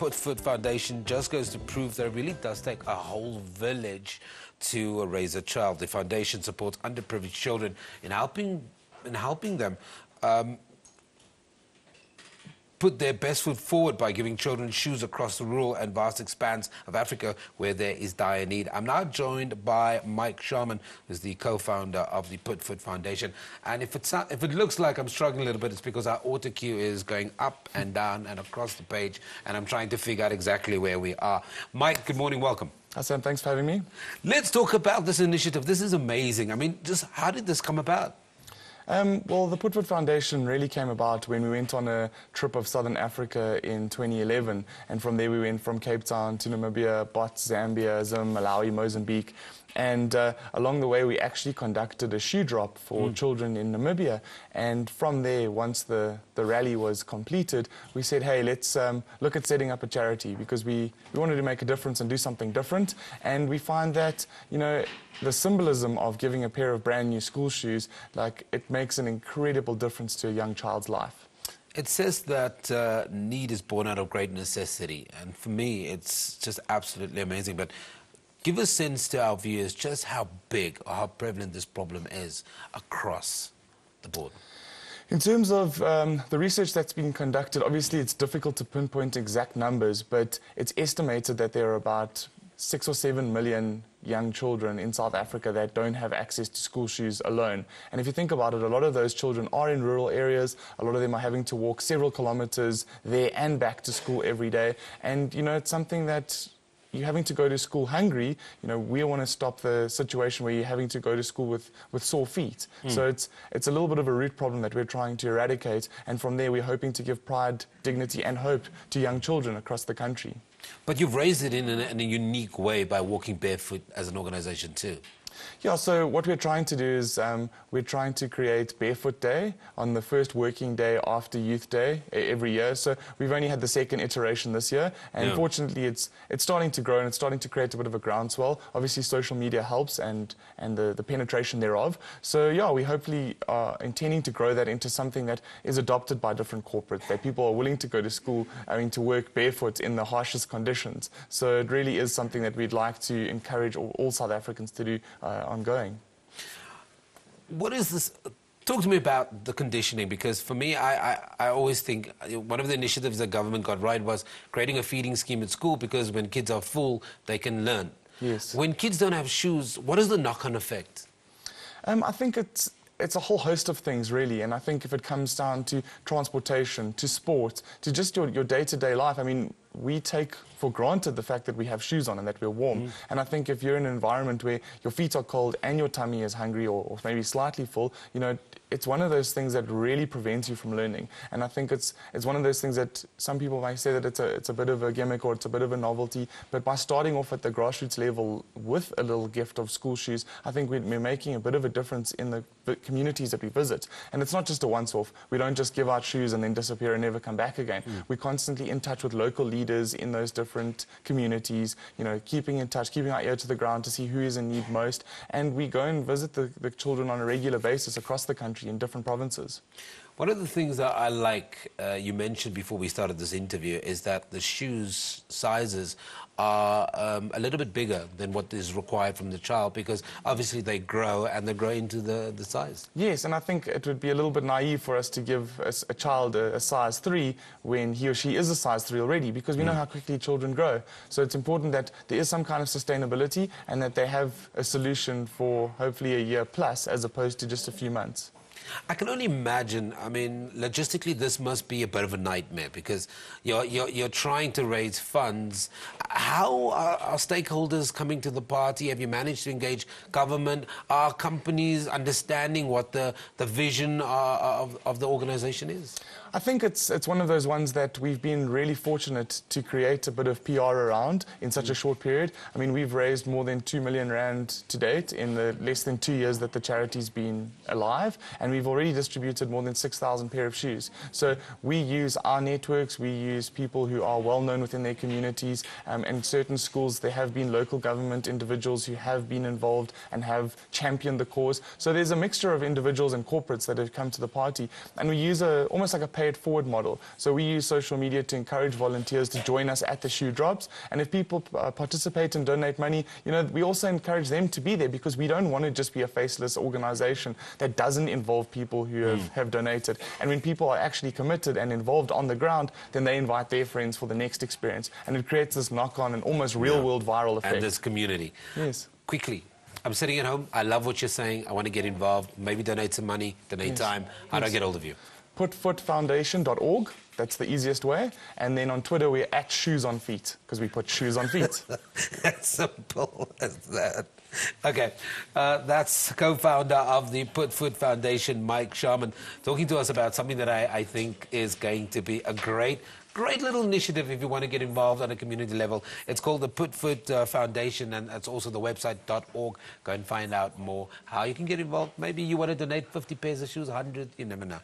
Put Foot Foundation just goes to prove that it really does take a whole village to raise a child. The foundation supports underprivileged children in helping them put their best foot forward by giving children shoes across the rural and vast expanse of Africa where there is dire need. I'm now joined by Mike Sharman, who's the co-founder of the Put Foot Foundation. And if it looks like I'm struggling a little bit, it's because our auto cue is going up and down and across the page, and I'm trying to figure out exactly where we are. Mike, good morning, welcome. Hi Sam, thanks for having me. Let's talk about this initiative. This is amazing. I mean, just how did this come about? Well, the Put Foot Foundation really came about when we went on a trip of Southern Africa in 2011, and from there we went from Cape Town to Namibia, Botswana, Zambia, Zim, Malawi, Mozambique. And along the way, we actually conducted a shoe drop for children in Namibia. And from there, once the rally was completed, we said, hey, let's look at setting up a charity, because we wanted to make a difference and do something different. And we find that, you know, the symbolism of giving a pair of brand new school shoes, like, it makes an incredible difference to a young child's life. It says that need is born out of great necessity. And for me, it's just absolutely amazing. But give a sense to our viewers just how big or how prevalent this problem is across the board. In terms of the research that's been conducted, obviously it's difficult to pinpoint exact numbers, but it's estimated that there are about 6 or 7 million young children in South Africa that don't have access to school shoes alone. And if you think about it, a lot of those children are in rural areas. A lot of them are having to walk several kilometers there and back to school every day. And, you know, it's something that you're having to go to school hungry. You know, we want to stop the situation where you're having to go to school with sore feet. So it's a little bit of a root problem that we're trying to eradicate, and from there we're hoping to give pride, dignity and hope to young children across the country. But you've raised it in a unique way by walking barefoot as an organization too. Yeah, so what we're trying to do is we're trying to create Barefoot Day on the first working day after Youth Day every year. So we've only had the second iteration this year, and fortunately it's starting to grow and it's starting to create a bit of a groundswell. Obviously social media helps and the penetration thereof. So yeah, we hopefully are intending to grow that into something that is adopted by different corporates, that people are willing to go to school, to work barefoot in the harshest conditions. So it really is something that we'd like to encourage all South Africans to do ongoing. What is this? Talk to me about the conditioning, because for me, I always think one of the initiatives the government got right was creating a feeding scheme at school, because when kids are full, they can learn. Yes. When kids don't have shoes, what is the knock-on effect? I think it's a whole host of things, really, and I think if it comes down to transportation, to sport, to just your day-to-day life, I mean, we take for granted the fact that we have shoes on and that we're warm. And I think if you're in an environment where your feet are cold and your tummy is hungry or maybe slightly full, you know, it's one of those things that really prevents you from learning. And I think it's one of those things that some people might say that it's a bit of a gimmick or it's a bit of a novelty, but by starting off at the grassroots level with a little gift of school shoes, I think we're making a bit of a difference in the communities that we visit. And it's not just a once-off. We don't just give out shoes and then disappear and never come back again. We're constantly in touch with local leaders in those different communities, you know, keeping in touch, keeping our ear to the ground to see who is in need most. And we go and visit the children on a regular basis across the country in different provinces. One of the things that I like, you mentioned before we started this interview, is that the shoes sizes are a little bit bigger than what is required from the child, because obviously they grow and they grow into the size. Yes, and I think it would be a little bit naive for us to give a child a size 3 when he or she is a size 3 already, because we know how quickly children grow. So it's important that there is some kind of sustainability and that they have a solution for hopefully a year plus, as opposed to just a few months. I can only imagine, I mean, logistically this must be a bit of a nightmare, because you're trying to raise funds. How are stakeholders coming to the party? Have you managed to engage government? Are companies understanding what the vision of the organization is? I think it's one of those ones that we've been really fortunate to create a bit of PR around in such a short period. I mean, we've raised more than 2 million rand to date in the less than 2 years that the charity's been alive, and we've already distributed more than 6,000 pair of shoes. So we use our networks, we use people who are well known within their communities, and certain schools, there have been local government individuals who have been involved and have championed the cause. So there's a mixture of individuals and corporates that have come to the party, and we use almost like a pay it forward model. So we use social media to encourage volunteers to join us at the shoe drops. And if people participate and donate money, you know, we also encourage them to be there, because we don't want to just be a faceless organization that doesn't involve people who have donated. And when people are actually committed and involved on the ground, then they invite their friends for the next experience. And it creates this knock-on and almost real-world viral effect. And this community. Yes. Quickly, I'm sitting at home. I love what you're saying. I want to get involved. Maybe donate some money, donate time. How do I get hold of you? putfootfoundation.org. That's the easiest way. And then on Twitter, we're at Shoes on Feet, because we put shoes on feet. As simple as that. Okay, that's co-founder of the Put Foot Foundation, Mike Sharman, talking to us about something that I think is going to be a great little initiative if you want to get involved on a community level. It's called the Put Foot Foundation, and it's also the website .org. Go and find out more how you can get involved. Maybe you want to donate 50 pairs of shoes, 100, you never know.